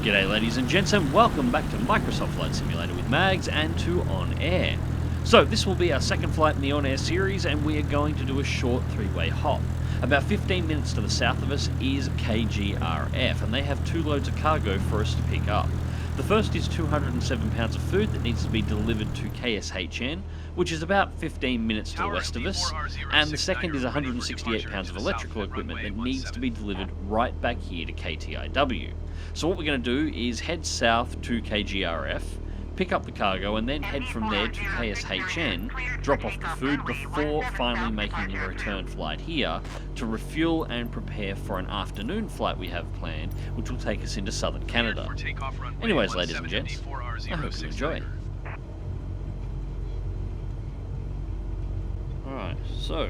G'day ladies and gents, and welcome back to Microsoft Flight Simulator with Mags and to On Air. So this will be our second flight in the On Air series, and we are going to do a short three-way hop. About 15 minutes to the south of us is KGRF, and they have 2 loads of cargo for us to pick up. The first is 207 pounds of food that needs to be delivered to KSHN, which is about 15 minutes to the west of us, and the second is 168 pounds of electrical equipment that needs to be delivered right back here to KTIW. So what we're going to do is head south to KGRF, pick up the cargo, and then head from there to KSHN, drop off the food before finally making a return flight here to refuel and prepare for an afternoon flight we have planned, which will take us into southern Canada. Anyways, ladies and gents, I hope you enjoy. Alright, so,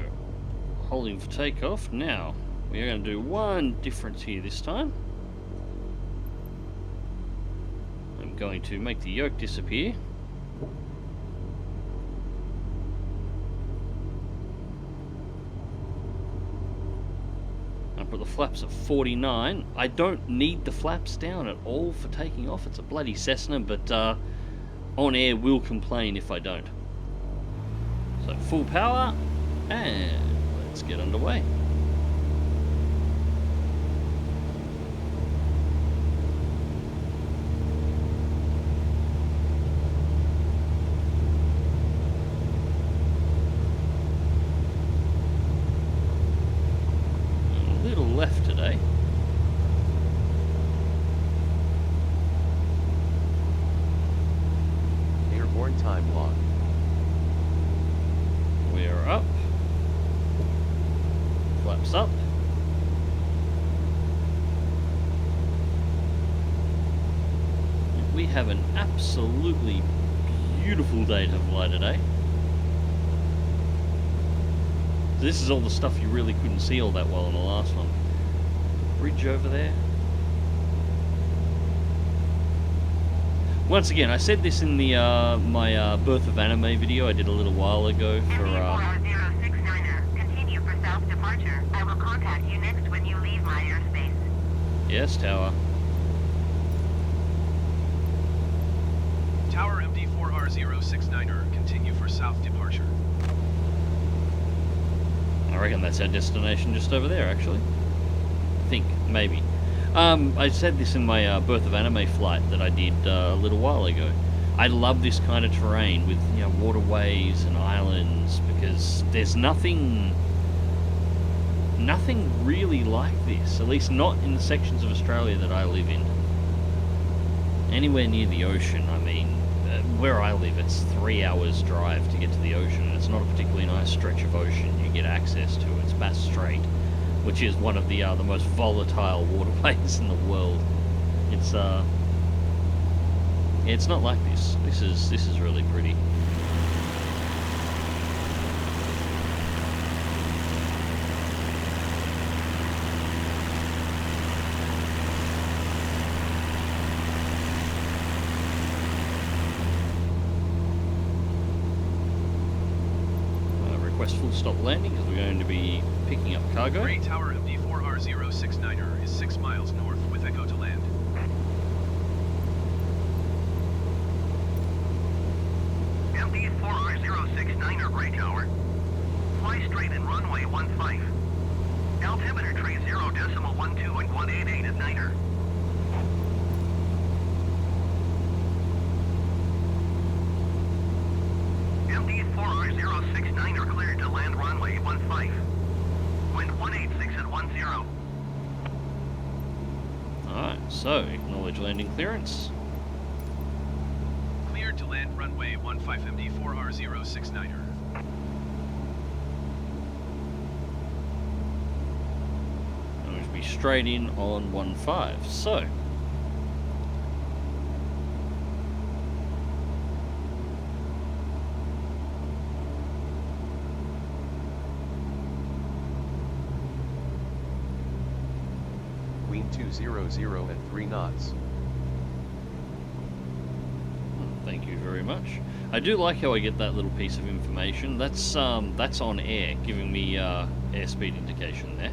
holding for takeoff. Now, we are going to do one difference here this time. I'm going to make the yoke disappear. I'll put the flaps at 49. I don't need the flaps down at all for taking off. It's a bloody Cessna, but On Air will complain if I don't. So full power, and let's get underway. Left today. Airborne time log. We're up. Flaps up. We have an absolutely beautiful day to fly today. This is all the stuff you really couldn't see all that well in the last one. Bridge over there. Once again, I said this in the my Birth of Anime video I did a little while ago for Continue for south departure. I will contact you next when you leave my airspace. Yes, Tower. Tower MD4R069er, continue for south departure. I reckon that's our destination just over there, actually. I think, maybe. I said this in my Birth of Anime flight that I did a little while ago. I love this kind of terrain with, you know, waterways and islands, because there's nothing really like this, at least not in the sections of Australia that I live in. Anywhere near the ocean, I mean, where I live, it's 3 hours drive to get to the ocean, and it's not a particularly nice stretch of ocean you get access to. It's Bass Strait, which is one of the most volatile waterways in the world. It's not like this. This is really pretty. Full stop landing because we're going to be picking up cargo. Gray Tower MD4R069er is 6 miles north with echo to land. MD4R069er, Gray Tower. Fly straight and runway 15. Altimeter tree 0.12 and 188 at Niner. MD4R069er cleared to land runway 15. Wind 186 at 10. Alright, so acknowledge landing clearance. Cleared to land runway 15 MD4R069er. I'm going to be straight in on 15. So Queen 200 at 3 knots. thank you very much. I do like how I get that little piece of information. That's On Air, giving me airspeed indication there.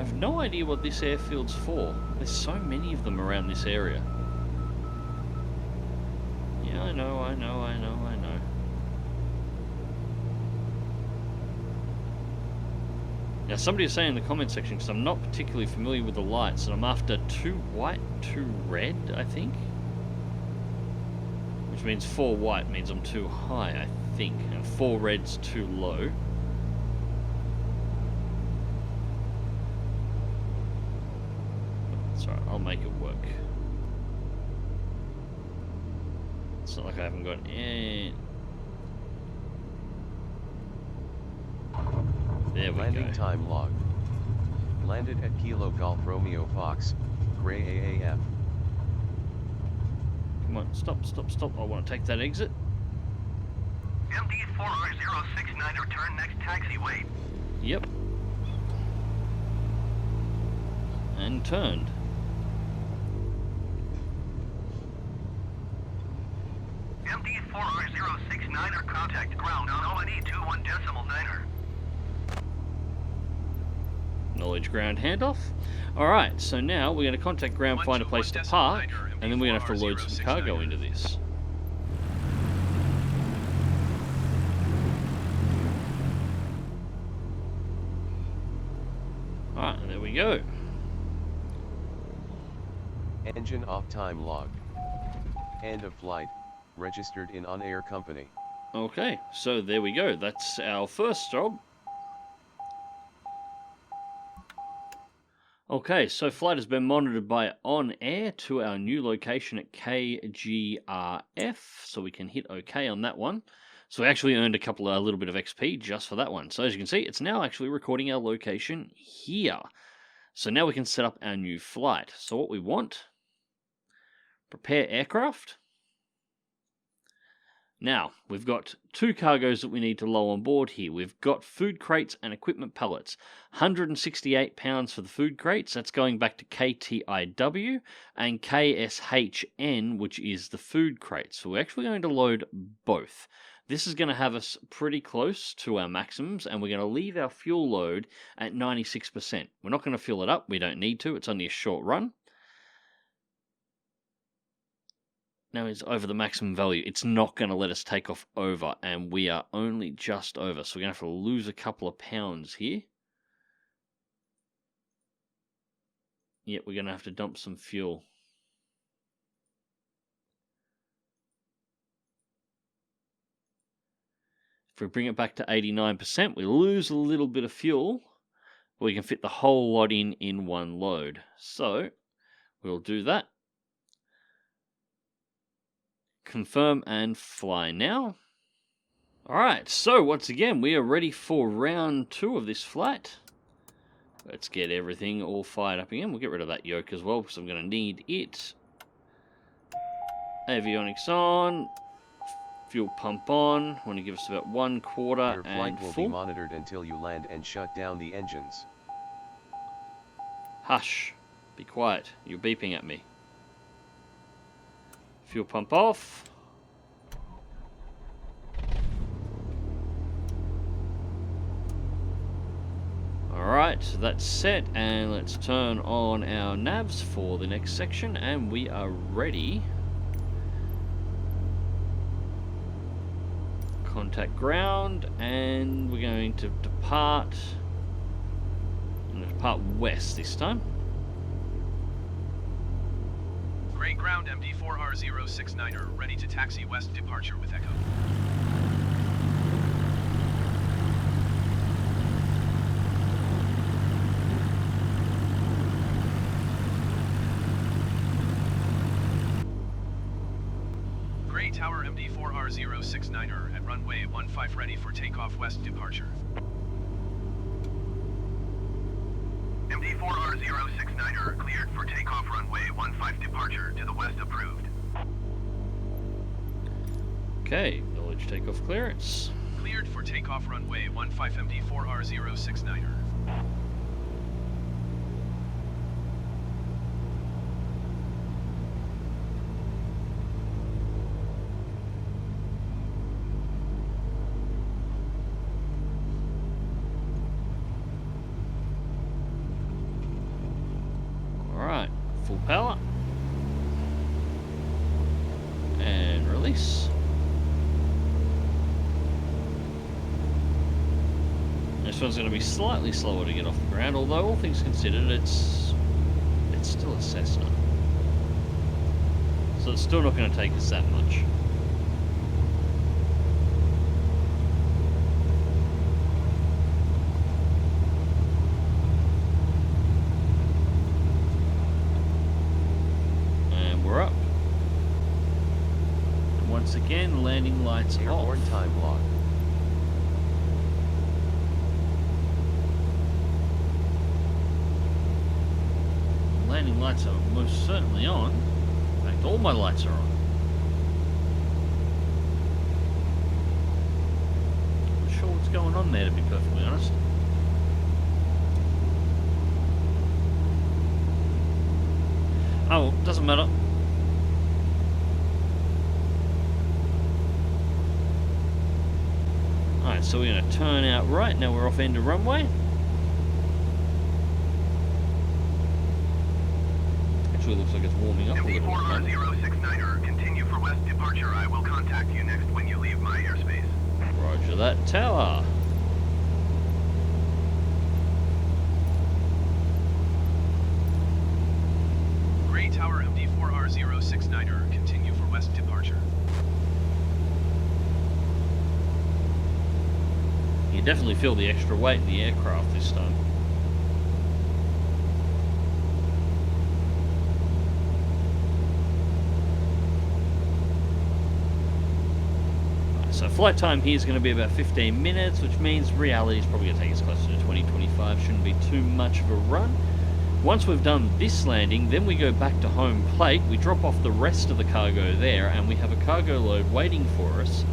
have no idea what this airfield's for. There's so many of them around this area. Yeah, I know. Now, somebody is saying in the comment section, because I'm not particularly familiar with the lights, and I'm after 2 white, 2 red, I think. Which means 4 white means I'm too high, I think, and 4 red's too low. That's alright, I'll make it work. It's not like I haven't got any... There we Landing go. time log. Landed at Kilo Golf Romeo Fox, Gray AAF. Come on, stop. I want to take that exit. MD4R069, return next taxiway. Yep. And turned. MD4R069, contact ground on ONE 21.9er. Knowledge ground handoff. Alright, so now we're going to contact ground, find a place to park, and then we're going to have to load some cargo into this. Alright, and there we go. Engine off time log. End of flight, registered in on-air company. Okay, so there we go. That's our first job. Okay, so flight has been monitored by On Air to our new location at KGRF, so we can hit OK on that one. So we actually earned a little bit of XP just for that one. So as you can see, it's now actually recording our location here. So now we can set up our new flight. So what we want, prepare aircraft. Now, we've got 2 cargoes that we need to load on board here. We've got food crates and equipment pallets. 168 pounds for the food crates. That's going back to KTIW and KSHN, which is the food crates. So we're actually going to load both. This is going to have us pretty close to our maximums, and we're going to leave our fuel load at 96%. We're not going to fill it up. We don't need to. It's only a short run. Now it's over the maximum value. It's not going to let us take off over, and we are only just over. So we're going to have to lose a couple of pounds here. Yep, we're going to have to dump some fuel. If we bring it back to 89%, we lose a little bit of fuel. But we can fit the whole lot in one load. So we'll do that. Confirm and fly now. Alright, so once again, we are ready for round 2 of this flight. Let's get everything all fired up again. We'll get rid of that yoke as well, because I'm going to need it. Avionics on. Fuel pump on. Want to give us about 1/4 Your and flight will full. be monitored until you land and shut down the engines. Hush. Be quiet. You're beeping at me. Fuel pump off. Alright, so that's set, and let's turn on our navs for the next section, and we are ready. Contact ground, and we're going to depart. I'm going to depart west this time. Gray ground MD4R069er, ready to taxi west, departure with Echo. Gray Tower MD4R069er at runway 15 ready for takeoff west, departure. MD4R069er cleared for takeoff runway 15 departure to the west approved. Okay, knowledge takeoff clearance. Cleared for takeoff runway 15 MD4R069er. power. And release. This one's going to be slightly slower to get off the ground, although all things considered, it's still a Cessna. So it's still not going to take us that much. And we're up. And once again, landing lights off. Airborne time log. Landing lights are most certainly on. In fact, all my lights are on. Not sure what's going on there, to be perfectly honest. Oh, well, doesn't matter. Alright, so we're going to turn out right. Now we're off end of runway. Actually looks like it's warming up a little bit. MD4R069er, continue for west departure. I will contact you next when you leave my airspace. Roger that, tower. Gray Tower MD4R069er, continue for west departure. You definitely feel the extra weight in the aircraft this time. So flight time here is going to be about 15 minutes, which means reality is probably going to take us closer to 20-25. Shouldn't be too much of a run. Once we've done this landing, then we go back to home plate. We drop off the rest of the cargo there, and we have a cargo load waiting for us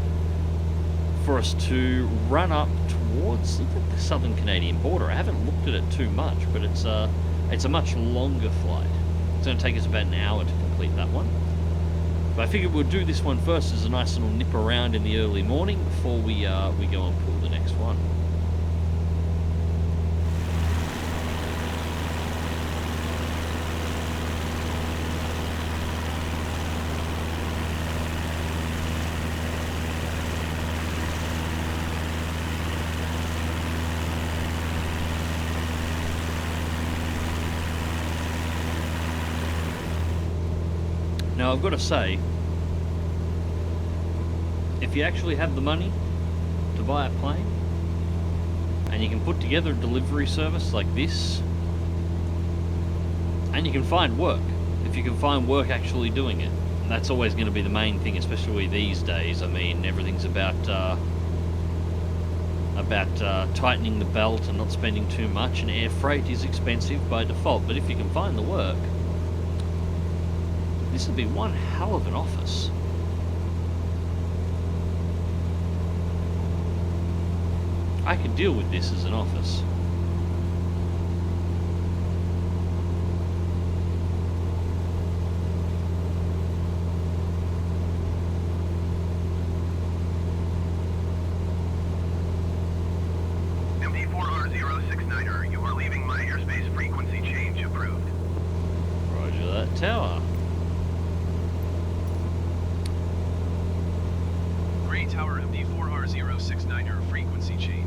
to run up towards the southern Canadian border. I haven't looked at it too much, but it's a much longer flight. It's going to take us about an hour to complete that one. But I figured we'll do this one first as a nice little nip around in the early morning before we go and pull the next one. Now I've got to say, if you actually have the money to buy a plane, and you can put together a delivery service like this, and you can find work, if you can find work actually doing it, and that's always going to be the main thing, especially these days. I mean, everything's about tightening the belt and not spending too much, and air freight is expensive by default, but if you can find the work, this would be one hell of an office. I could deal with this as an office. MD4R069er, you are leaving my airspace. Frequency change approved. Roger that, tower. Gray Tower MD4R069er, frequency change.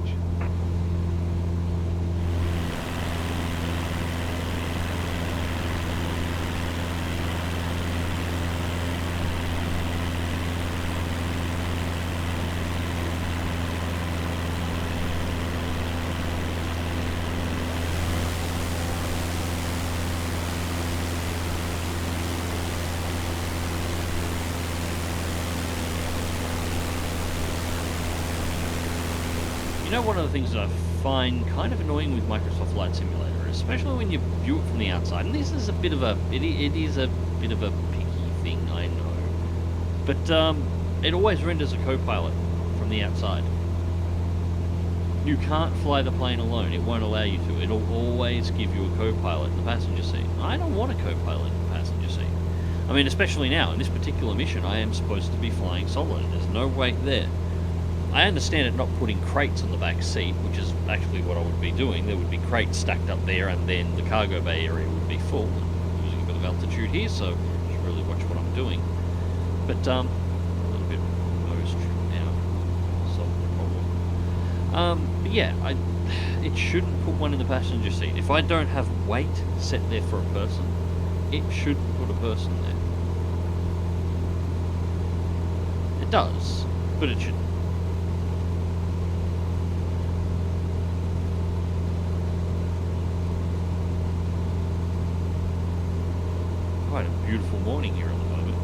You know, one of the things that I find kind of annoying with Microsoft Flight Simulator, especially when you view it from the outside, and this is a bit of a, it is a bit of a picky thing, I know, but it always renders a co-pilot from the outside. You can't fly the plane alone, it won't allow you to. It'll always give you a co-pilot in the passenger seat. I don't want a co-pilot in the passenger seat. I mean, especially now, in this particular mission, I am supposed to be flying solo, there's no weight there. I understand it not putting crates on the back seat, which is actually what I would be doing. There would be crates stacked up there, and then the cargo bay area would be full. Losing a bit of of altitude here, so I should really watch what I'm doing. But a little bit nose trim now, solve the problem. But yeah, it shouldn't put one in the passenger seat. If I don't have weight set there for a person, it should put a person there. It does, but it shouldn't. Quite a beautiful morning here at the moment.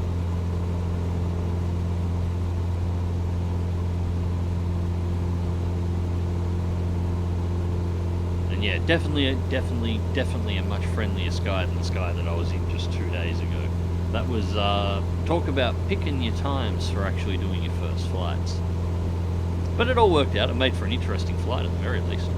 And yeah, definitely a much friendlier sky than the sky that I was in just 2 days ago. That was, talk about picking your times for actually doing your first flights. But it all worked out. It made for an interesting flight at the very least.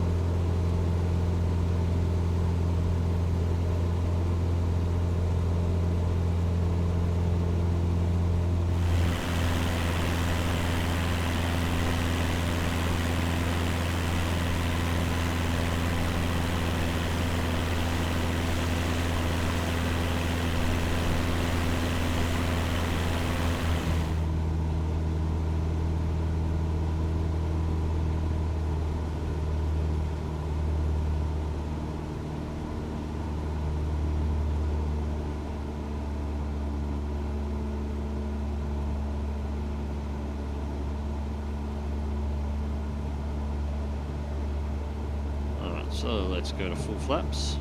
So let's go to full flaps.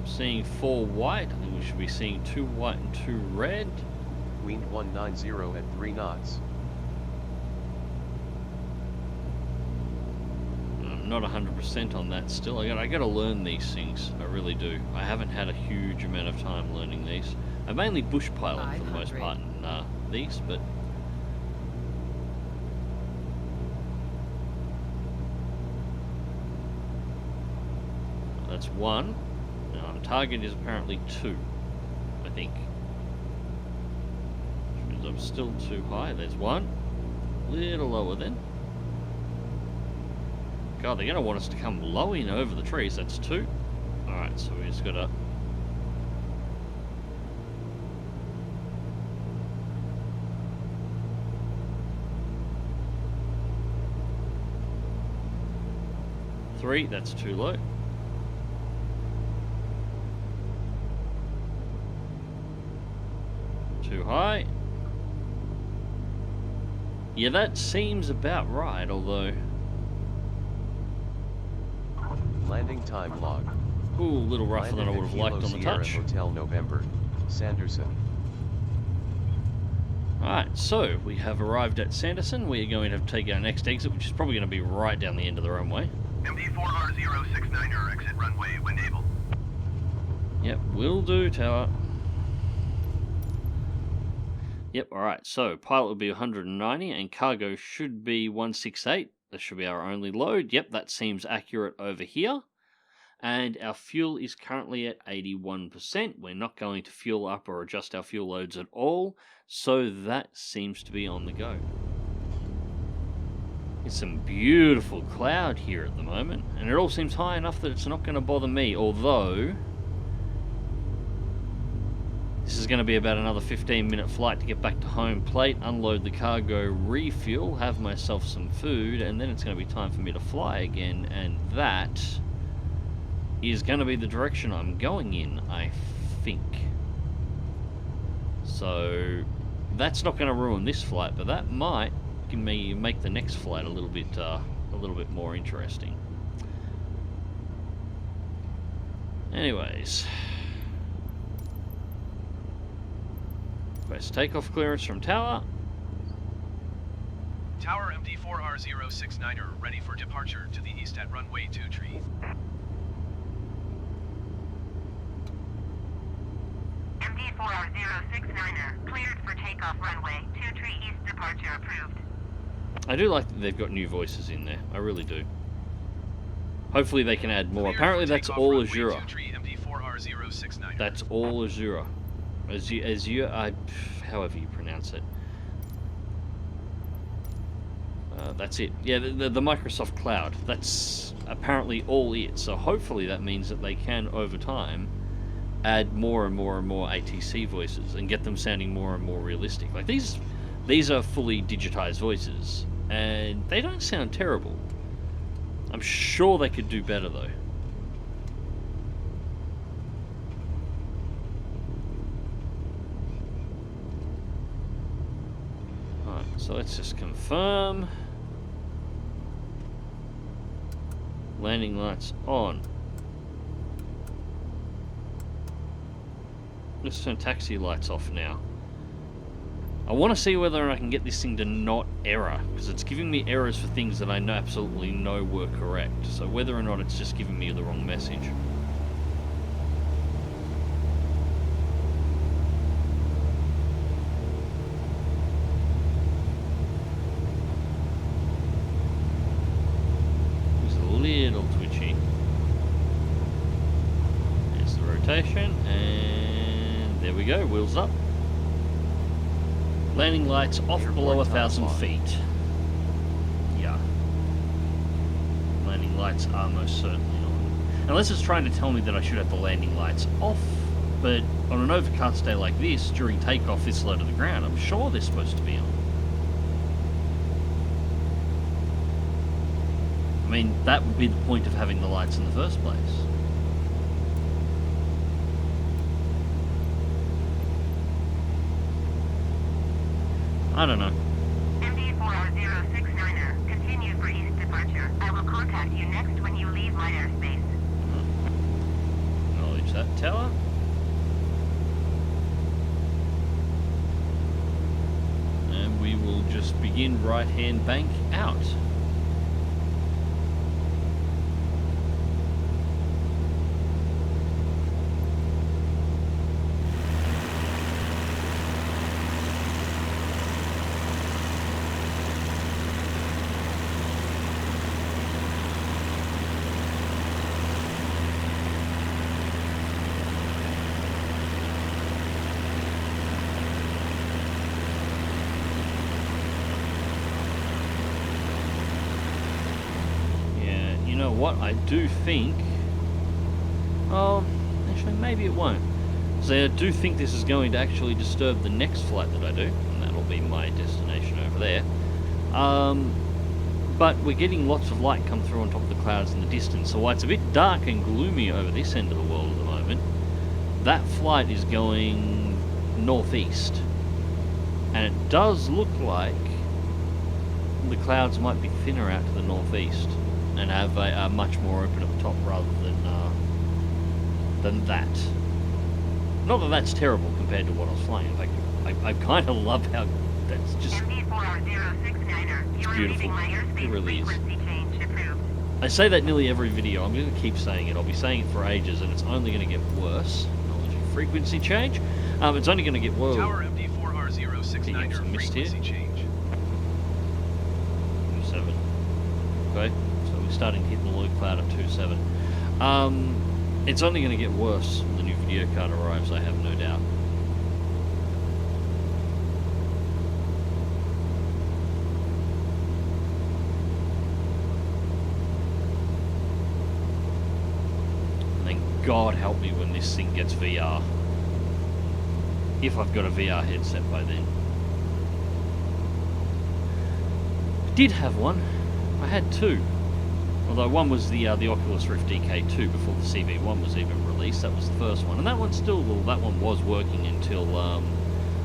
Seeing 4 white, I think we should be seeing 2 white and 2 red. Wind 190 at 3 knots. I'm not 100% on that still. I gotta learn these things. I really do. I haven't had a huge amount of time learning these. I mainly bush pilot for the most part in these, but that's 1. Target is apparently 2, I think. Which means I'm still too high. There's 1. A little lower then. God, they're going to want us to come low in over the trees. That's 2. Alright, so we just got to... Three, that's too low. Too high. Yeah, that seems about right, although... Landing time log. Ooh, a little rougher than I would have liked on the touch. Hotel November, Sanderson. Alright, so we have arrived at Sanderson. We are going to take our next exit, which is probably going to be right down the end of the runway. MD4R069er, exit runway when able. Yep, will do, tower. Yep, alright, so pilot will be 190 and cargo should be 168. This should be our only load. Yep, that seems accurate over here. And our fuel is currently at 81%. We're not going to fuel up or adjust our fuel loads at all, so that seems to be on the go. It's some beautiful cloud here at the moment, and it all seems high enough that it's not going to bother me, although... This is going to be about another 15-minute flight to get back to home plate, unload the cargo, refuel, have myself some food, and then it's going to be time for me to fly again, and that is going to be the direction I'm going in, I think. So that's not going to ruin this flight, but that might make the next flight a little bit more interesting. Anyways. Request takeoff clearance from tower. Tower MD4R069er ready for departure to the east at runway 23. MD4R069er cleared for takeoff runway 23 east departure approved. I do like that they've got new voices in there. I really do. Hopefully they can add more. Cleared Apparently for that's takeoff all runway Azure. 23 MD4R069er. That's all Azure. Azure, however you pronounce it. That's it. Yeah, the Microsoft Cloud. That's apparently all it. So hopefully that means that they can, over time, add more and more and more ATC voices and get them sounding more and more realistic. Like these are fully digitized voices, and they don't sound terrible. I'm sure they could do better though. Alright, so let's just confirm. Landing lights on. Let's turn taxi lights off now. I want to see whether I can get this thing to not error, because it's giving me errors for things that I know absolutely know were correct. So whether or not it's just giving me the wrong message. It's a little twitchy. There's the rotation, and there we go, wheels up. Landing lights off below 1,000 feet. Yeah. Landing lights are most certainly on. Unless it's trying to tell me that I should have the landing lights off, but on an overcast day like this, during takeoff this low to the ground, I'm sure they're supposed to be on. I mean, that would be the point of having the lights in the first place. I don't know. MD4R069er, continue for east departure. I will contact you next when you leave my airspace. Acknowledge that tower. And we will just begin right-hand bank out. What I do think, oh, actually maybe it won't. So I do think this is going to actually disturb the next flight that I do, and that'll be my destination over there. But we're getting lots of light come through on top of the clouds in the distance, so while it's a bit dark and gloomy over this end of the world at the moment, that flight is going northeast, and it does look like the clouds might be thinner out to the northeast and have a much more open at the top rather than that. Not that that's terrible compared to what I was flying. In fact, I kind of love how that's just MD4R069er, you are beautiful. leaving my airspace. It really is. Frequency change approved. I say that nearly every video. I'm going to keep saying it. I'll be saying it for ages, and it's only going to get worse. Acknowledging frequency change. It's only going to get worse. Tower MD4R069er frequency change. 27. Okay. We're starting to hit the low cloud at 27. It's only going to get worse when the new video card arrives, I have no doubt. Thank God help me when this thing gets VR. If I've got a VR headset by then. I did have one. I had two. Although one was the Oculus Rift DK2 before the CV1 was even released. That was the first one, and that one still, well, that one was working until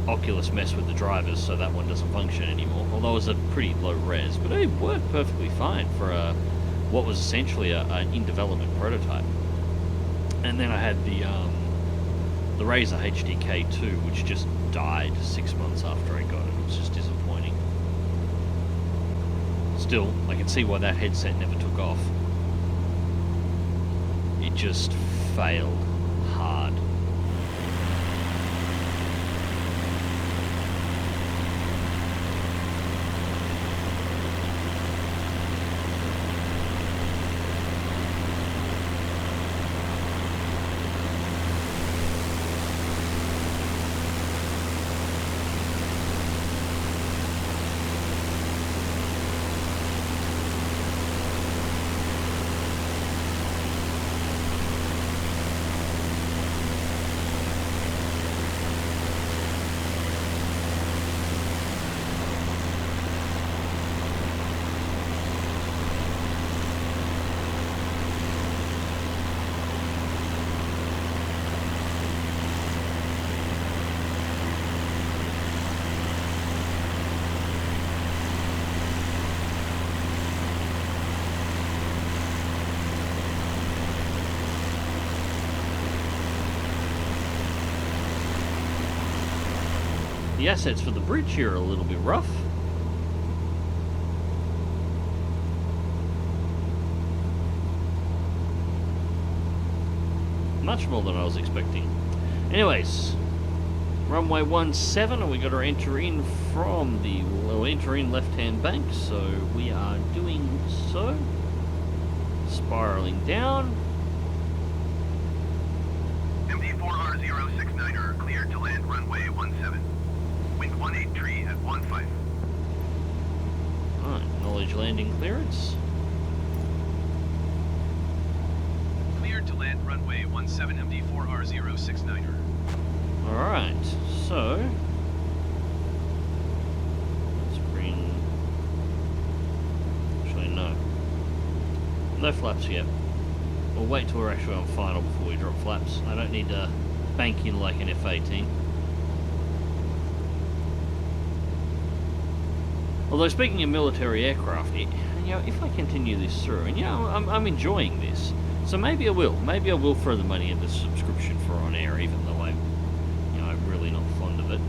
Oculus messed with the drivers, so that one doesn't function anymore. Although it was a pretty low res, but it worked perfectly fine for what was essentially an in-development prototype. And then I had the Razer HDK2, which just died 6 months after I got it. It was just disappointing. still, I can see why that headset never took off. It just failed hard. The assets for the bridge here are a little bit rough. Much more than I was expecting. Anyways, runway 17, and we got to enter in from the left-hand bank, so we are doing so. Spiraling down. MD4R069er cleared to land runway 17. Wind 18 tree at 15. Alright, acknowledge landing clearance. Cleared to land runway 17 MD4R069er. Alright, so let's bring, actually no flaps yet. We'll wait till we're actually on final before we drop flaps. I don't need to bank in like an F-18. Although speaking of military aircraft, if I continue this through, and I'm enjoying this, so maybe I will throw the money into subscription for on air, even though I'm really not fond of it.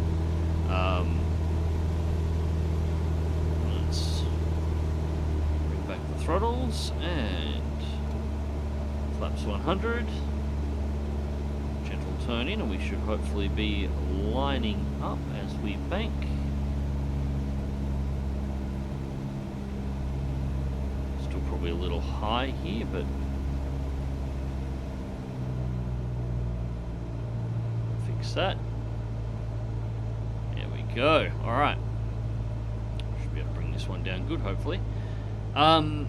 Let's bring back the throttles and flaps 100. Gentle turn in, and we should hopefully be lining up as we bank. Probably a little high here, but fix that. There we go. All right, should be able to bring this one down good, hopefully. Yeah,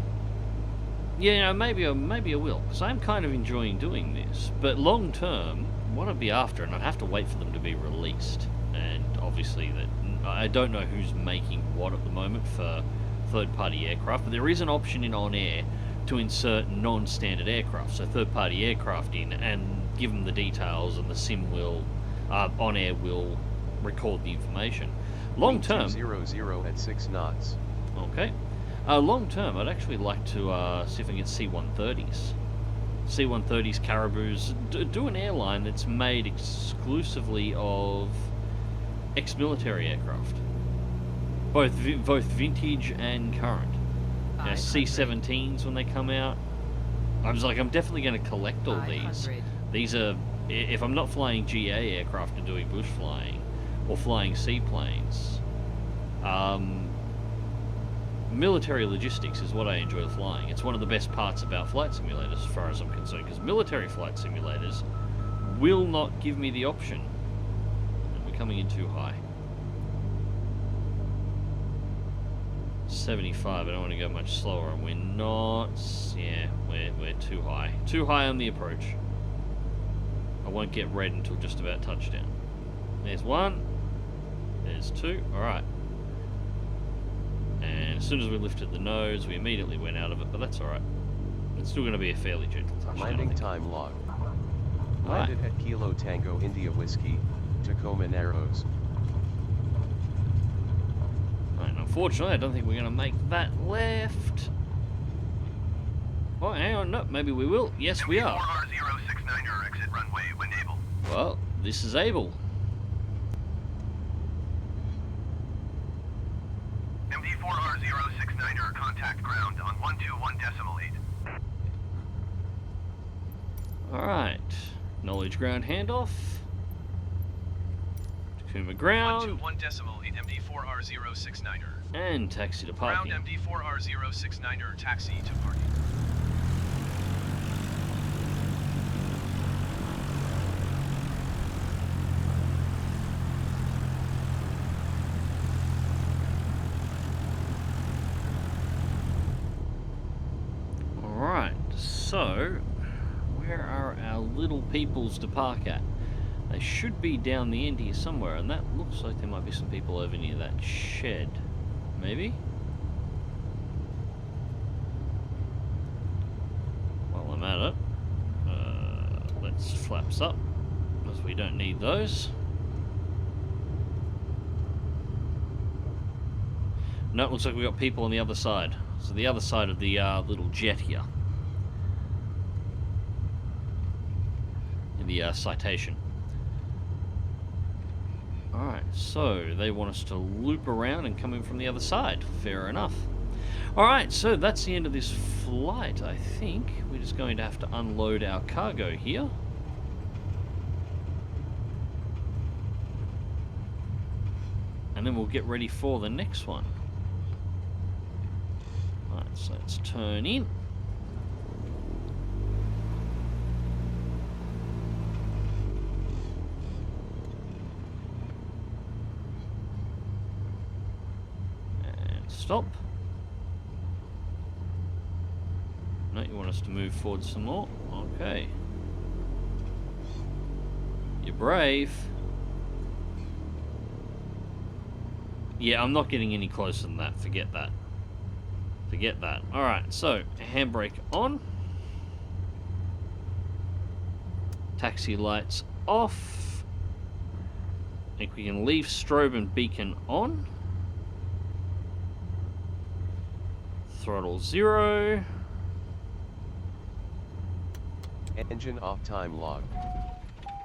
maybe I will, because I'm kind of enjoying doing this. But long term, what I'd be after, and I'd have to wait for them to be released, and obviously that I don't know who's making what at the moment for third-party aircraft, but there is an option in on-air to insert non-standard aircraft, so third-party aircraft in, and give them the details, and the sim will, on-air will record the information. Long-term... 200 at 6 knots. Okay. Long-term, I'd actually like to see if I can get C-130s. C-130s, Caribous, do an airline that's made exclusively of ex-military aircraft. Both vintage and current. C-17s when they come out. I was like, I'm definitely going to collect all these. These are, if I'm not flying GA aircraft and doing bush flying, or flying seaplanes, military logistics is what I enjoy flying. It's one of the best parts about flight simulators as far as I'm concerned, because military flight simulators will not give me the option. And we're coming in too high. 75, I don't want to go much slower, and we're not, yeah, we're too high. Too high on the approach. I won't get red until just about touchdown. There's one, there's two, alright. And as soon as we lifted the nose, we immediately went out of it, but that's alright. It's still going to be a fairly gentle touchdown. Landing time log. Alright. Landed at Kilo Tango India Whiskey, Tacoma Narrows. Right, unfortunately, I don't think we're going to make that left. Oh, hang on, no, maybe we will. Yes, we are. MD4R069er exit runway when able. Well, this is able. MD4R069er contact contact ground on 121.8. Alright. Knowledge ground handoff. Takuma ground. 121.8 MD4R069er. And taxi to Ground parking. MD4R069er, taxi to parking. Alright, so where are our little peoples to park at? They should be down the end here somewhere, and that looks like there might be some people over near that shed. Maybe? While I'm at it, let's flaps up, because we don't need those. No, it looks like we've got people on the other side. So the other side of the little jet here. In the citation. Alright, so they want us to loop around and come in from the other side. Fair enough. Alright, so that's the end of this flight, I think. We're just going to have to unload our cargo here. And then we'll get ready for the next one. Alright, so let's turn in. Stop. No, you want us to move forward some more? Okay. You're brave. Yeah, I'm not getting any closer than that. Forget that. Forget that. Alright, so, handbrake on. Taxi lights off. I think we can leave strobe and beacon on. Throttle 0. Engine off time log.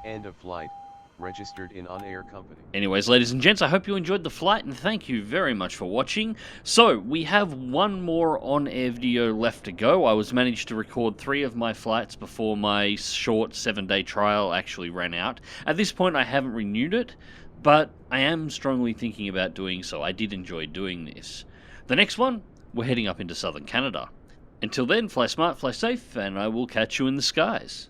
End of flight. Registered in on-air company. Anyways, ladies and gents, I hope you enjoyed the flight, and thank you very much for watching. So, we have one more on-air video left to go. I managed to record 3 of my flights before my short 7-day trial actually ran out. At this point, I haven't renewed it, but I am strongly thinking about doing so. I did enjoy doing this. The next one, we're heading up into southern Canada. Until then, fly smart, fly safe, and I will catch you in the skies.